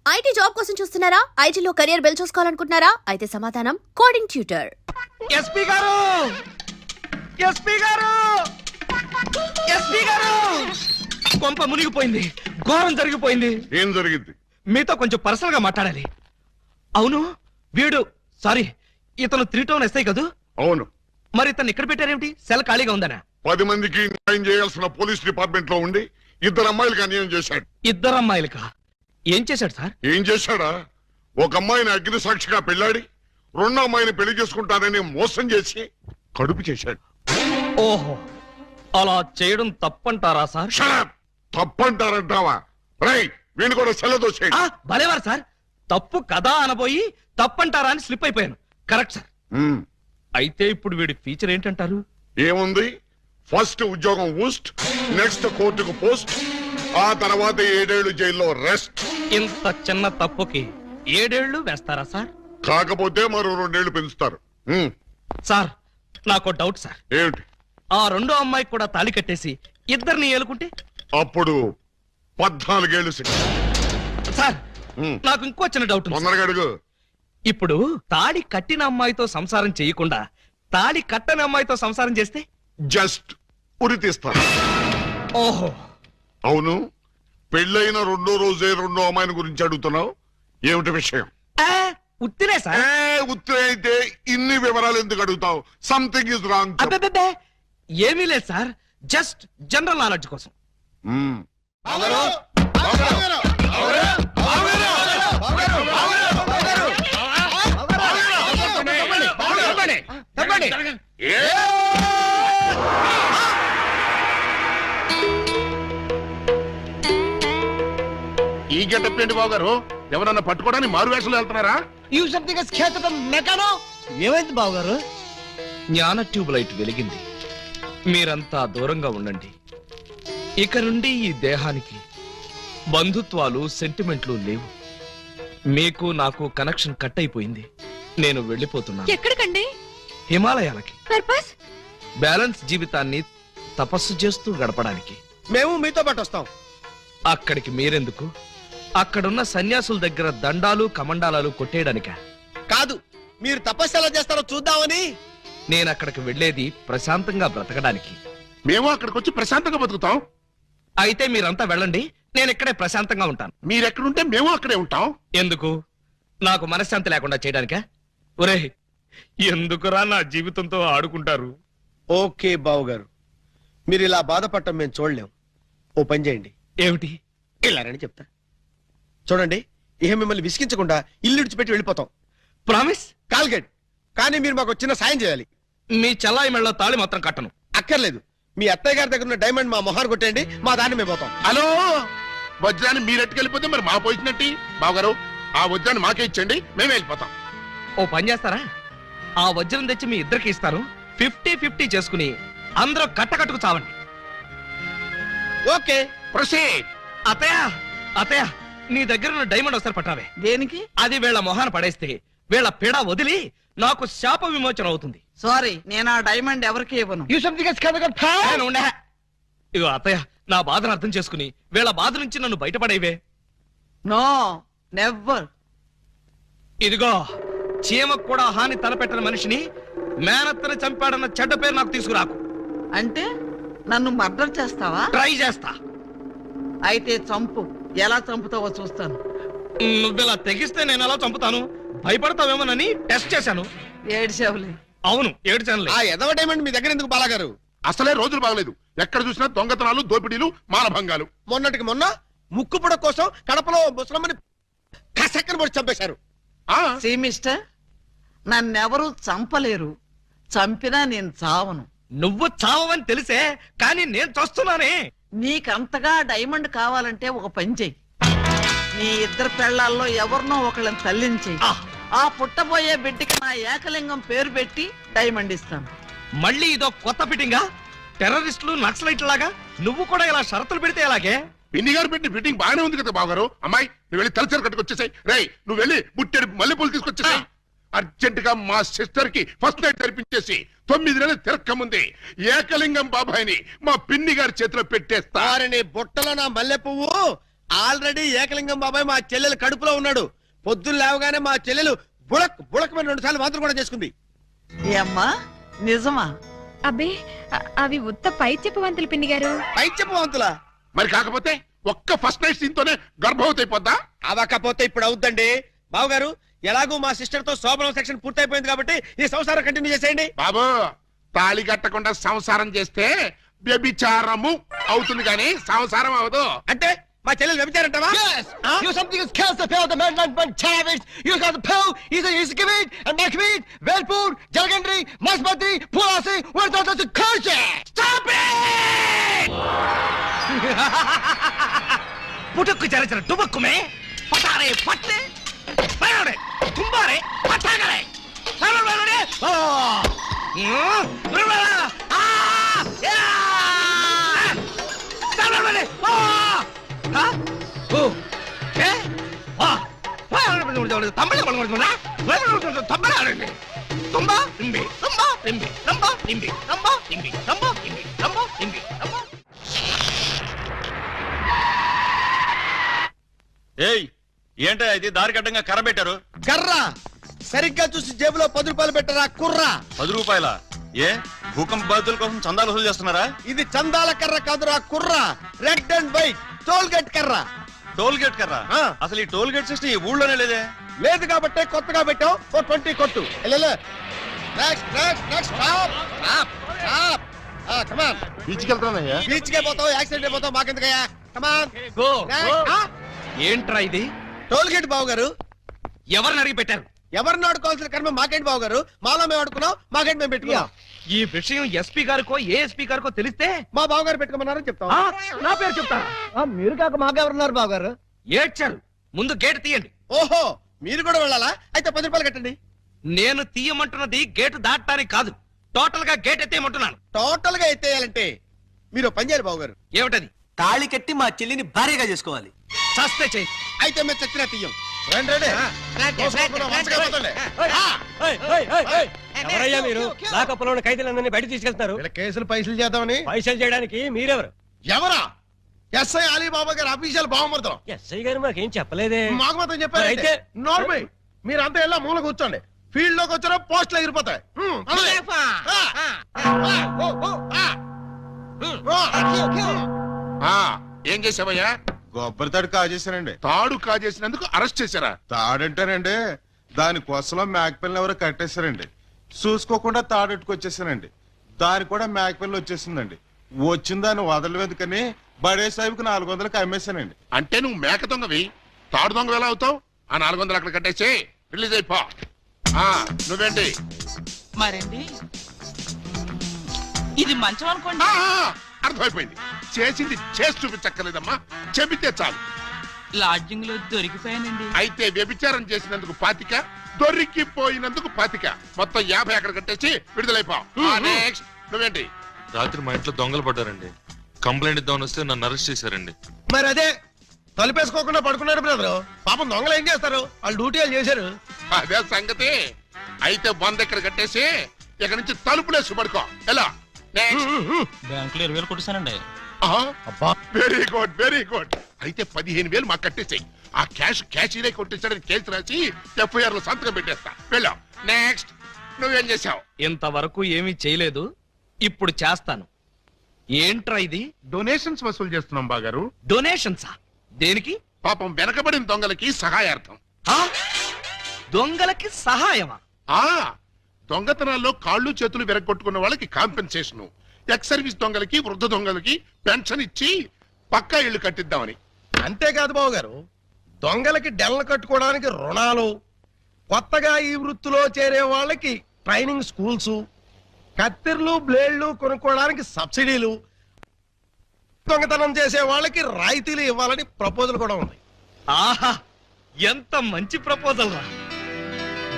IT job కోసం చూస్తున్నారా? ఐటీలో కెరియర్ బిల్డ్ చూసుకోవాలనుకుంటున్నారా? అయితే సమాధానం కోడింగ్ ట్యూటర్. ఎస్పీ గారు, ఎస్పీ గారు, ఎస్పీ గారు, కొంప మునిగిపోయింది, ఘోరం జరిగిపోయింది. ఏం జరిగింది? మీతో కొంచెం పర్సనల్ గా మాట్లాడాలి. అవును, వీడు సారీ ఇతను 3 టౌన్ ఎస్ఐ కదూ? అవును. మరి ఇతను ఇక్కడ పెట్టారేమిటి? సెల్ ఖాళీగా ఉందనా? 10 మందికి న్యాయం చేయాల్సిన పోలీస్ డిపార్ట్మెంట్ లో ఉండి 2 అమ్మాయిలకు అన్యాయం చేశాడు. 2 అమ్మాయిలకా? ఏం చేశాడు సార్? ఏం చేశాడా? ఒక అమ్మాయిని అగ్ని సాక్షిగా పెళ్లాడి 2వ అమ్మాయిని పెళ్లి చేసుకుంటానని మోసం చేసి కడుపు చేశాడు. ఓహో, అలా చేయడం తప్పంటారా సార్? తప్పంటారంటావా? రై, వీణు కూడా సెలదోసేయండి. భలేవారు సార్, తప్పు కదా అనబోయి తప్పంటారా అని స్లిప్ అయిపోయాను. Correct sir. అయితే ఇప్పుడు వీడి ఫీచర్ ఏంటంటారు? ఏముంది? ఫస్ట్ ఉద్యోగం ఊస్ట్, నెక్స్ట్ కోర్టుకు పోస్ట్, ఆ తర్వాత 7 ఏళ్లు జైల్లో రెస్ట్. ఇంత చిన్న తప్పుకి 7 ఏళ్లు వేస్తారా సార్? కాకపోతే మరో 2 ఏళ్లు పెంచుతారు. సార్, నాకు డౌట్ సార్. ఏమిటి? ఆ 2వ అమ్మాయికి కూడా తాళి కట్టేసి 2ని ఏలుకుంటే అప్పుడు 14 ఏళ్లు శిక్ష. సార్, నాకు ఇంకో చిన్న డౌట్ ఉంది. తొందరగా అడుగు. ఇప్పుడు తాళి కట్టిన అమ్మాయితో సంసారం చేయకుండా తాళి కట్టని అమ్మాయితో సంసారం చేస్తే జస్ట్ ఉరి తీస్తారు. ఓహో, అవును. పెళ్ళైన 2వ రోజే 2వ అమ్మాయిని గురించి అడుగుతున్నావు. ఏమిటి విషయం? ఉత్తినే సార్. ఉత్తర అయితే ఇన్ని వివరాలు ఎందుకు అడుగుతావు? Something is wrong. అబ్బే, ఏమీ లేదు సార్, జస్ట్ జనరల్ నాలెడ్జ్ కోసం. ఈ గెటప్ ఏంటి బాబు గారు? ఎవరన్నా పట్టుకోవడానికి మారు వేషాలు వెళ్తున్నారా? ఏమైంది బాబు గారు? జ్ఞాన ట్యూబ్ లైట్ వెలిగింది. మీరంతా దూరంగా ఉండండి. ఇక నుండి ఈ దేహానికి బంధుత్వాలు, సెంటిమెంట్లు లేవు. మీకు నాకు కనెక్షన్ కట్ అయిపోయింది. నేను వెళ్ళిపోతున్నా. ఎక్కడికండి? హిమాలయాలకి. పర్పస్? బ్యాలెన్స్ జీవితాన్ని తపస్సు చేస్తూ గడపడానికి. మేము మీతో పాటు వస్తాం. అక్కడికి మీరెందుకు? అక్కడున్న సన్యాసుల దగ్గర దండాలు కమండాలాలు కొట్టేయడానిక? కాదు, మీరు తపస్సు ఎలా చేస్తారో చూద్దామని. నేను అక్కడికి వెళ్లేది ప్రశాంతంగా బ్రతకడానికి. మేము అక్కడికి వచ్చి ప్రశాంతంగా బతుకుతాం. అయితే మీరంతా వెళ్ళండి, నేను ఇక్కడే ప్రశాంతంగా ఉంటాను. మీరెక్కడుంటే మేము అక్కడే ఉంటాం. ఎందుకు? నాకు మనశ్శాంతి లేకుండా చేయడానికా? ఒరే, ఎందుకురా నా జీవితంతో ఆడుకుంటారు? ఓకే బావు గారు, మీరు ఇలా బాధపడటం మేము చూడలేం. ఓ పని చేయండి. ఏమిటి? వెళ్ళారని చెప్తా. చూడండి, ఇహ మిమ్మల్ని విసిగించకుండా ఇల్లు విడిచిపెట్టి వెళ్ళిపోతాం. ప్రామిస్? కాల్గేట్. కానీ మీరు మాకు చిన్న సాయం చేయాలి. మీ చెల్లాయి మెళ్ళ తాళి మాత్రం కట్టను. అక్కర్లేదు, మీ అత్తయ్య గారి దగ్గర ఉన్న డైమండ్ మా మొహాన్ని కొట్టండి, మా దాన్ని మేము పోతాం. హలో, వజ్రాన్ని మీరెట్టుకెళ్ళిపోతే మరి మా పోయినట్టి. బావగారు, ఆ వజ్రాన్ని మాకే ఇచ్చండి, మేమే వెళ్ళిపోతాం. ఓ పని చేస్తారా? ఆ వజ్రం తెచ్చి మీ ఇద్దరికి ఇస్తాను. 50-50 చేసుకుని అందరూ కట్టకట్టుకు చావండి. Okay, proceed. అత్తయ్య, నీ దగ్గర ఉన్న డైమండ్ ఒకసారి పట్టావే. దేనికి? అది వీళ్ళ మొహాన పడేస్తే వీళ్ళ పీడ వదిలి నాకు శాప విమోచన అవుతుంది. సారీ, నేను ఆ డైమండ్ ఎవరికి ఇవ్వను. నేను ఉండే. ఇగో అత్తయ్య, నా బాధను అర్థం చేసుకుని వీళ్ళ బాధ నుంచి నన్ను బయటపడేవే. No, never. ఇదిగో, చీమకు కూడా హాని తలపెట్టిన మనిషిని మేనత్తని చంపాడన్న చెడ్డ పేరు నాకు తీసుకురాకు. అంటే నన్ను మర్డర్ చేస్తావా? ట్రై చేస్తా. అయితే చంపు. ఎలా చంపుతావో చూస్తాను. నువ్విలా తెగిస్తే నేను ఎలా చంపుతాను? భయపడతావేమోనని టెస్ట్ చేశాను. ఏడ్చేవులే. అవును, ఏడ్చానులే. ఆ ఎదవ డైమండ్ మీ దగ్గర ఎందుకు బాలాగారు? అసలే రోజులు బాగలేదు. ఎక్కడ చూసినా దొంగతనాలు, దోపిడీలు, మానభంగాలు. మొన్నటికి మొన్న ముక్కు పుడ కోసం కడపలో ముసలమ్మని కసక్కన పొడి చంపేశారు. సీ మిస్టర్, నన్నెవరూ చంపలేరు. చంపినా నేను చావను. నువ్వు చావని తెలిసే, కానీ నేను చూస్తున్నానే. నీకంతగా డైమండ్ కావాలంటే ఒక పని చెయ్యి. నీ 2 పెళ్లాల్లో ఎవరినో ఒకళ్ళని తల్లించి ఆ పుట్టబోయే బిడ్డకి నా ఏకలింగం పేరు పెట్టి డైమండ్ ఇస్తాను. మళ్ళీ ఇదో కొత్త ఫిట్టింగా? టెర్రరిస్టులు, నక్సలైట్ లాగా నువ్వు కూడా ఇలా షరతులు పెడితే ఎలాగే? పిన్ని గారు పెట్టిన ఫిట్టింగ్ బాగానే ఉంది కదా బావగారు. అమ్మాయి, నువ్వు వెళ్ళి తలచరు కట్టుకొచ్చేసాయి. రై, నువ్వు వెళ్ళి బుట్టెడు మల్లెపూలు తీసుకొచ్చేసాయి. అర్జెంట్ గా మా సిస్టర్ కి ఫస్ట్ నైట్ జరిపించేసి 9 నెలలు తిరక్కముంది ఏకలింగం బాబాయిని మా పిన్ని గారి చేతిలో పెట్టేస్తా. బుట్టలో నా మల్లె పువ్వు ఆల్రెడీ ఏకలింగం బాబాయ్ మా చెల్లెలు కడుపులో ఉన్నాడు. పొద్దున్న లేవగానే మా చెల్లెలు బుడక్ బుడకమైన 2 సార్లు మాత్రం కూడా చేసుకుంది. ఏమ్మా నిజమా? అబ్బే అవి ఉత్త పై చెప్పవంతులు పిన్ని గారు. పై చెప్పవంతులా? మరి కాకపోతే ఒక్క ఫస్ట్ నైట్ సీన్ తోనే గర్భవతి అయిపోద్దా? అవకపోతే ఇప్పుడు అవుద్దండి. బావగారు ఎలాగూ మా సిస్టర్ తో శోభనం సెక్షన్ పూర్తయిపోయింది కాబట్టి ఈ సంసారం కంటిన్యూ చేసేయండి. బాబు తాళి కట్టకుండా సంసారం చేస్తే వ్యభిచారము అవుతుంది కానీ సంసారం అవదు. అంటే మా చెల్లెలు వ్యభిచారంటావా? You something is kills the pill, the man one savage. You got the pill, he's committed, and my committed, Velpur, Jalgandri, Masbati, Pulasi, where's the culture? Stop it! పుట్టుకు చరచర డుబక్కుమే పటారే పట్టే బయడే కుంబారే పట్టాగలే సరవరడే ఆ సరవరడే ఆ ఓ ఏ ఆ తమిళ కొడుకునా తమిళ తుంబా ఇంబి తుంబా ఇంబి తుంబా ఇంబి తుంబా ఇంబి తుంబా ఇంబి తుంబా ఇంబి తుంబా. ఏయ్ ఏంటో ఇది దారి కట్టంగా కర్ర పెట్టారు? కర్ర సరిగ్గా చూసి జేబులో 10 రూపాయలు పెట్టరా కుర్రా. 10 రూపాయల? ఏ భూకంప బాధితుల కోసం చందాలు వసూలు చేస్తున్నారా? ఇది చందాల కర్ర కాదురా కుర్రా. Red and white toll gate కర్ర. టోల్ గేట్ కర్ర? ఆ. అసలు ఈ టోల్ గేట్ సిస్టమ్ ఈ ఊళ్ళోనే లేదే. లేదు కాబట్టి కొత్తగా పెట్టావు. 20 కొట్టు. Next next next stop stop stop. Come on. బీచ్కి వెళ్తానయ్యా. బీచ్ కే పోతావు, యాక్సిడెంట్ అయిపోతావు, మాకెందుకయ్యా? కమాన్. గో ఏంట్రా ఇది? టోల్ గేట్ బావు గారు. ఎవరిని అడిగి పెట్టారు? ఎవరిని ఆడుకోవాల్సిన కర్మ మాకేంటి బావు గారు? మాలో మేము ఆడుకున్నాం, మాకేంటి మేము పెట్టుకున్నాం. ఈ విషయం ఎస్పీ గారికో ఏఎస్పీ గారికో తెలిస్తే మా బావు గారు పెట్టుకోమన్నారని చెప్తాం. ఆ, నా పేరు చెప్తారా? మీరు కాక మాకెవరున్నారు బాబు గారు? ఏడ్చారు. ముందు గేట్ తీయండి. ఓహో మీరు కూడా వెళ్ళాలా? అయితే 10 రూపాయలు కట్టండి. నేను తీయమంటున్నది గేటు దాటడానికి కాదు, టోటల్ గా గేట్ ఎత్తేయమంటున్నాను. టోటల్ గా ఎత్తేయాలంటే మీరు ఓ పని చేయాలి బావు గారు. ఏమిటది? తాళి కట్టి మా చెల్లిని భార్యగా చేసుకోవాలి. చస్తే చెయ్యి. అయితే మేము చచ్చినా తీయం. ఎవరయ్యా మీరు? లాకప్పులో ఉన్న ఖైదీలందరినీ బయట తీసుకెళ్తున్నారు. కేసులు పైసలు చేద్దామని. పైసలు చేయడానికి మీరెవరు? ఎవరా? ఎస్ఐ అలీబాబా గారు అఫీషియల్ బావమరుతాం. ఎస్ఐ గారు మాకేం చెప్పలేదే. మాకు మాత్రం చెప్పారు. అయితే నార్మల్ మీరంతా ఎలా మూల కూర్చోండి. ఫీల్డ్ లోకి వచ్చారో పోస్టులు ఎగిరిపోతాయి. ఏం చేసావయ్యా? కొబ్బరి తాడు కాజేశానండి. తాడు కాజేసినందుకు అరెస్ట్ చేశారా? తాడంటారండి, దాని కొసలో మేకపిల్లని ఎవరో కట్టేశారండి. చూసుకోకుండా తాడెట్టుకొచ్చేసానండి. దాని కూడా మేకపిల్ల వచ్చేసిందండి. వచ్చిన దాన్ని వదలవేందుకని బడే సాహిబ్కి 400కి అమ్మేశానండి. అంటే నువ్వు మేక దొంగవి, తాడు దొంగ ఎలా అవుతావు? ఆ 400 అక్కడ కట్టేసి రిలీజ్ అయిపో. నువ్వేంటి? మరండి ఇది మంచం అనుకోండి. అర్థమైపోయింది. చేసింది చేసి చూపించక్కర్లేదమ్మా, చెబితే చాలు. లాడ్జింగ్ లో దొరికిపోయానండి. అయితే వ్యభిచారం చేసినందుకు 25, దొరికిపోయినందుకు 25, మొత్తం 50 అక్కడ కట్టేసి విడుదలైపో. నెక్స్ట్ నువ్వేంటి? రాత్రి మా ఇంట్లో దొంగలు పడ్డారండి. కంప్లైంట్ ఇద్దామని వస్తే నన్ను అరెస్ట్ చేశారండి. మరి అదే తలుపేసుకోకుండా పడుకున్నాడు బ్రదరు. పాపం దొంగలు ఏం చేస్తారు? వాళ్ళు డ్యూటీ వాళ్ళు చేశారు. అదే సంగతి. అయితే 100 ఇక్కడ కట్టేసి ఇక్కడ నుంచి తలుపులేసి పడుకో. ఎలా? బ్యాంకులో 20,000 కొట్టేశానండి. Very good very good. అయితే 15,000 మాకు కట్టేసాయి. ఆ క్యాషీరే కొట్టేసాడని కేసు రాసి FIR లో సంతకం పెట్టేస్తా. వెళ్ళాం. నెక్స్ట్ నువ్వేం చేసావు? ఇంతవరకు ఏమీ చేయలేదు, ఇప్పుడు చేస్తాను. ఏంట్రా ఇది? డొనేషన్స్ వసూలు చేస్తున్నాం బాగారు. డొనేషన్సా? దేనికి? పాపం వెనకబడిన దొంగలకి సహాయార్థం. ఆ? దొంగలకి సహాయమా? దొంగతనాల్లో కాళ్ళు చేతులు విరగొట్టుకున్న వాళ్ళకి కాంపెన్సేషన్, ఎక్స్ సర్వీస్ దొంగలకి వృద్ధ దొంగలకి పెన్షన్ ఇచ్చి పక్కా ఇళ్లు కట్టిద్దామని. అంతేకాదు బాబు గారు, దొంగలకి డెల్లు కట్టుకోవడానికి రుణాలు, కొత్తగా ఈ వృత్తిలో చేరే వాళ్ళకి ట్రైనింగ్ స్కూల్స్, కత్తిర్లు బ్లేడ్లు కొనుక్కోవడానికి సబ్సిడీలు, దొంగతనం చేసే వాళ్ళకి రాయితీలు ఇవ్వాలని ప్రపోజల్ కూడా ఉంది. ఆహా, ఎంత మంచి ప్రపోజల్ రా!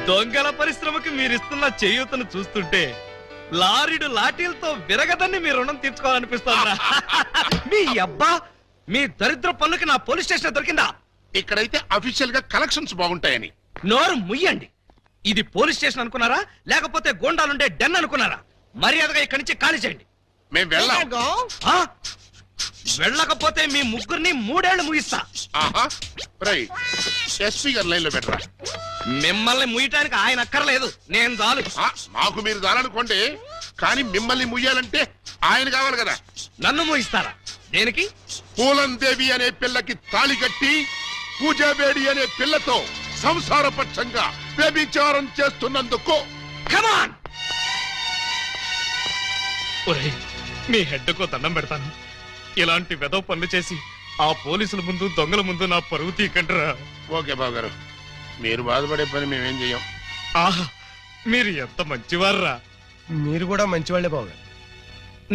దొంగల పరిశ్రమకి మీరిస్తున్న చేయూతను చూస్తుంటే లారీడు లాఠీలతో విరగదని మీ రుణం తీర్చుకోవాలనిపిస్తోందిరా. మీ అబ్బా, మీ దరిద్ర పనులకి నా పోలీస్ స్టేషన్ దొరికిందా? ఇక్కడైతే అఫీషియల్ గా కలెక్షన్స్ బాగుంటాయని. నోరు ముయ్యండి. ఇది పోలీస్ స్టేషన్ అనుకున్నారా, లేకపోతే గోండాలుండే డెన్ అనుకున్నారా? మర్యాదగా ఇక్కడి నుంచి ఖాళీ చేయండి. మేము వెళ్ళాం. ఆ? వెళ్ళకపోతే మీ ముగ్గురిని 3 ఏళ్లు ముగిస్తా. ఆహా రేయ్ ఎస్పీ గారి లైన్ లో పెట్టరా. మిమ్మల్ని ముయ్యటానికి ఆయన అక్కర్లేదు, నేను చాలు. మాకు మీరు దాలనుకోండి, కానీ మిమ్మల్ని ముయ్యాలంటే ఆయన కావాలి కదా. నన్ను ముయిస్తారా? దేనికి? పూలందేవి అనే పిల్లకి తాళి కట్టి పూజాబేడి అనే పిల్లతో సంసారపక్షంగా వ్యభిచారం చేస్తున్నందుకు. కమాన్! ఒరేయ్, మీ హెడ్కు దండం పెడతాను. ఇలాంటి వెదవ పనులు చేసి ఆ పోలీసుల ముందు, దొంగల ముందు నా పరువు తీకంటరా. ఓకే బాబు గారు, మీరు బాధపడే పని మేమేం చెయ్యం. ఆహా, మీరు ఎంత మంచివారురా. మీరు కూడా మంచివాళ్లే బావగారు.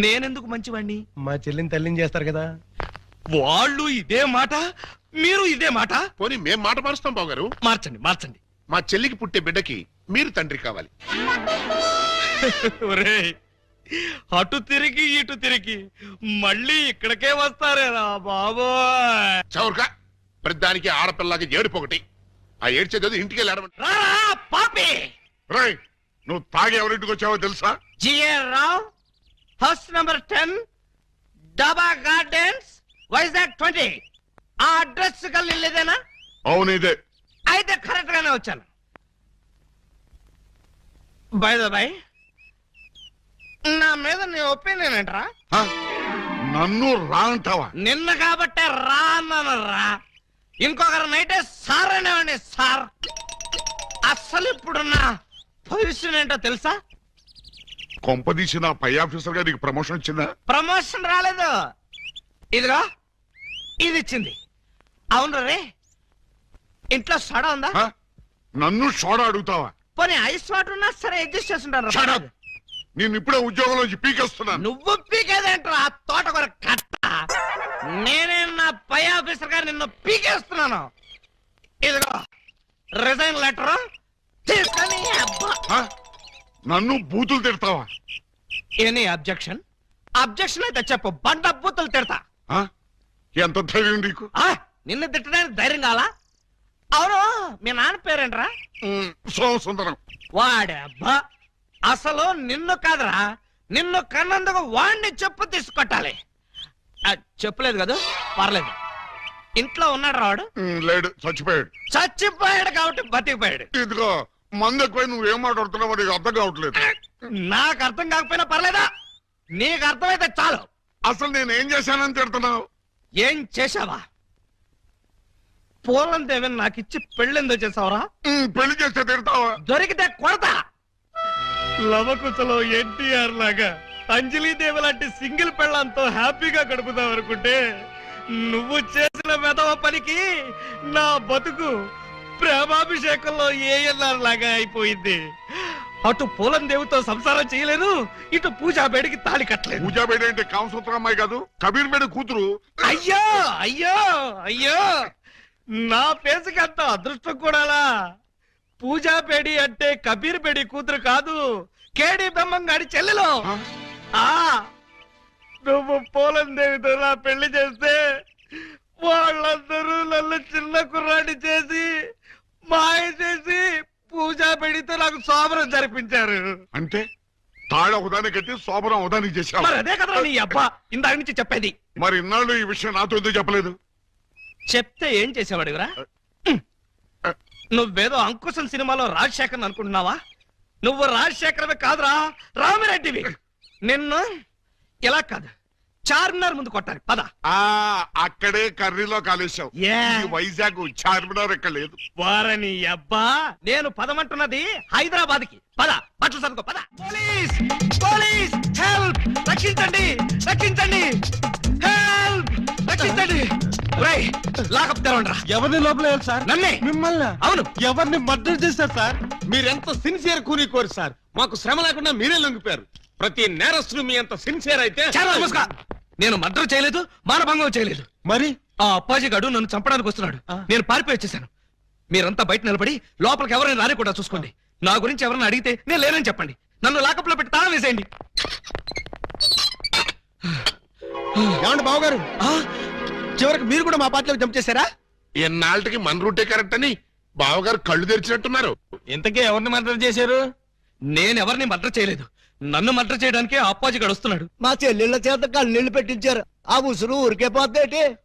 నేనెందుకు మంచివాణ్ణి? మా చెల్లిని తల్లిని చేస్తారు కదా. వాళ్ళు ఇదే మాట, మీరు ఇదే మాట. పోనీ మేం మాట మారుస్తాం బాబు గారు. మార్చండి, మార్చండి. మా చెల్లికి పుట్టే బిడ్డకి మీరు తండ్రి కావాలి. ఒరేయ్, అటు తిరిగి ఇటు తిరిగి మళ్ళీ ఇక్కడికే వస్తారేరా బాబోయ్. చౌర్గా ప్రతిదానికి ఆడపిల్లకి ఏడుపొకటి. ఆ ఏడ్చేది ఇంటికి వెళ్ళాడమంట. రారా పాపి! రేయ్, నువ్వు తాగి ఎవరింటికి వచ్చావో తెలుసా? జిఆర్ రావు, హౌస్ నంబర్ 10, డబా గార్డెన్స్, వైజాగ్ 20. ఆ అడ్రస్ కలిదేనా? అవును ఇదే. అయితే కరెక్ట్ గానే వచ్చాను. బై ద బై, నా మీద నీ ఒపీనియన్ ఏంట్రా? హ? నన్ను రా అంటావా? నిన్న కాబట్టే రా అన్నాను రా. ఇంకొకరు నైటే సార్ అనేవాడిని సార్. అసలు ఇప్పుడున్న పొజిషన్ ఏంటో తెలుసా? కొంపదీసి నా పై ఆఫీసర్ గా నీకు ప్రమోషన్ వచ్చిందా? ప్రమోషన్ రాలేదు, ఇదిగో ఇది ఇచ్చింది. అవును రే, ఇంట్లో సోడా ఉందా? హ? నన్ను సోడా అడుగుతావా? పోనీ ఐస్ వాటర్ ఉన్నా సరే అడ్జస్ట్ చేస్తుంటారు. Shut up! నేను ఇప్పుడే ఉద్యోగంలోంచి పీకేస్తున్నాను. నువ్వు పీకేదేంట్రా తోటకూర కట్ట? నేనే నా పై ఆఫీసర్ గారు నిన్ను పీకేస్తున్నాను. ఇదిగో రిజైన్ లెటర్ తీసుకొని. అబ్బా, హ? నన్ను బూతులు తిడతావా? Any objection? అబ్జెక్షన్ అయితే చెప్పు, బండ బూతులు తిడతా. హ? ఎంత ధైర్యం నీకు? నిన్ను తిట్టడానికి ధైర్యం కావాలా? అవును, మీ నాన్న పేరేంట్రా? సోమసుందరం. వాడే అబ్బా, అసలు నిన్ను కాదురా, నిన్ను కన్నందుకు వాడిని చెప్పు తీసుకొట్టాలి. చెప్పలేదు కదా, పర్లేదు. ఇంట్లో ఉన్నాడు రావాడు? లేడు, చచ్చిపోయాడు. చచ్చిపోయాడు కాబట్టి బతికిపోయాడు. ఇదిగో మందు ఎక్కువ నువ్వేం మాట్లాడుతున్నావు నీకు అర్థం కావట్లేదు. నాకు అర్థం కాకపోయినా పర్లేదా? నీకు అర్థమైతే చాలు. అసలు నేనేం చేశానని తిడుతున్నావు? ఏం చేశావా? పూలం దేవిని నాకు ఇచ్చి పెళ్ళెందో చేసావరా? పెళ్లి చేస్తే తిడతావా? దొరికితే కొడతా. లవకుశలో ఎన్టీఆర్ లాగా అంజలీదేవి లాంటి సింగిల్ పెళ్ళంతో హ్యాపీగా గడుపుదాం అనుకుంటే నువ్వు చేసిన వెధవ పనికి నా బతుకు ప్రేమాభిషేకంలో ఏఎన్ఆర్ లాగా అయిపోయింది. అటు పూలం దేవితో సంసారం చేయలేదు, ఇటు పూజాబేడికి తాళి కట్టలేదు. పూజాబేడి అంటే కామసూత్ర అమ్మాయి కాదు, కబీర్ బేడి కూతురు. అయ్యో అయ్యో అయ్యో, నా పేసుకి అంత అదృష్టం కూడాలా? పూజాబేడి అంటే కబీర్ బేడి కూతురు కాదు, కేడి బెమ్మంగాడి చెల్లెలు. నువ్వు పూలం దేవితో నా పెళ్లి చేస్తే వాళ్ళందరూ నన్ను చిన్న కుర్రాడి చేసి మాయ చేసి పూజాబేడితో నాకు శోభనం జరిపించారు. అంటే తాళ ఒకదానికి కట్టి శోభనం ఒకదానికి చేశావు. మరి అదే కదా నీ అబ్బా ఇందాక నుంచి చెప్పేది. మరి ఇన్నాళ్ళు ఈ విషయం నాతో ఎందుకు చెప్పలేదు? చెప్తే ఏం చేసేవాడురా? నువ్వేదో అంకుశం సినిమాలో రాజశేఖర్ అనుకుంటున్నావా? నువ్వు రాజశేఖరమే కాదురా, రామిరెడ్డివి. నిన్ను ఇలా కాదు, చార్మినార్ ముందు కొట్టాలి. పద. అక్కడే కర్రీలో కాలేశావు. వైజాగ్ చార్మినార్ ఎక్కడ లేదు. వారని అబ్బా, నేను పదమంటున్నది హైదరాబాద్ కి. పద, బట్టలు సర్దుకో. పద. Police, police, help! రక్షించండి, రక్షించండి, హెల్ప్! రక్షించండి. లాకప్ తెరవండి. ఎవరిని లోపల సార్? నన్నే. మిమ్మల్ని? అవును. ఎవరిని మర్డర్ చేశారు సార్? మీరెంత సిన్సియర్ కూని సార్. మాకు శ్రమ లేకుండా మీరే లొంగిపోయారు. ప్రతి నేరస్తులు మీ అంత సిన్సియర్ అయితే. నేను మర్డర్ చేయలేదు, మానభంగం చేయలేదు. మరి ఆ అప్పాజీ గడు నన్ను చంపడానికి వస్తున్నాడు. నేను పారిపోయి వచ్చేసాను. మీరంతా బయట నిలబడి లోపలికి ఎవరైనా రానికుండా చూసుకోండి. నా గురించి ఎవరైనా అడిగితే నేను లేనని చెప్పండి. నన్ను లాకప్ లో పెట్టి తాళం వేసేయండి. ఏమండి బావగారు, చివరికి మీరు కూడా మా పార్టీలోకి జంప్ చేశారా? ఎన్నాళ్ళకి మన రూటే కరెక్ట్ అని బావగారు కళ్ళు తెరిచినట్టున్నారు. ఇంతకీ ఎవరిని మర్డర్ చేశారు? నేనెవరిని మర్డర్ చేయలేదు. నన్ను మర్డర్ చేయడానికి అప్పాజీ గడుస్తున్నాడు. మా చెల్లెళ్ళ చేత కళ్ళీళ్ళు పెట్టించారు. ఆ ఉసురు ఊరికే పోతేటి.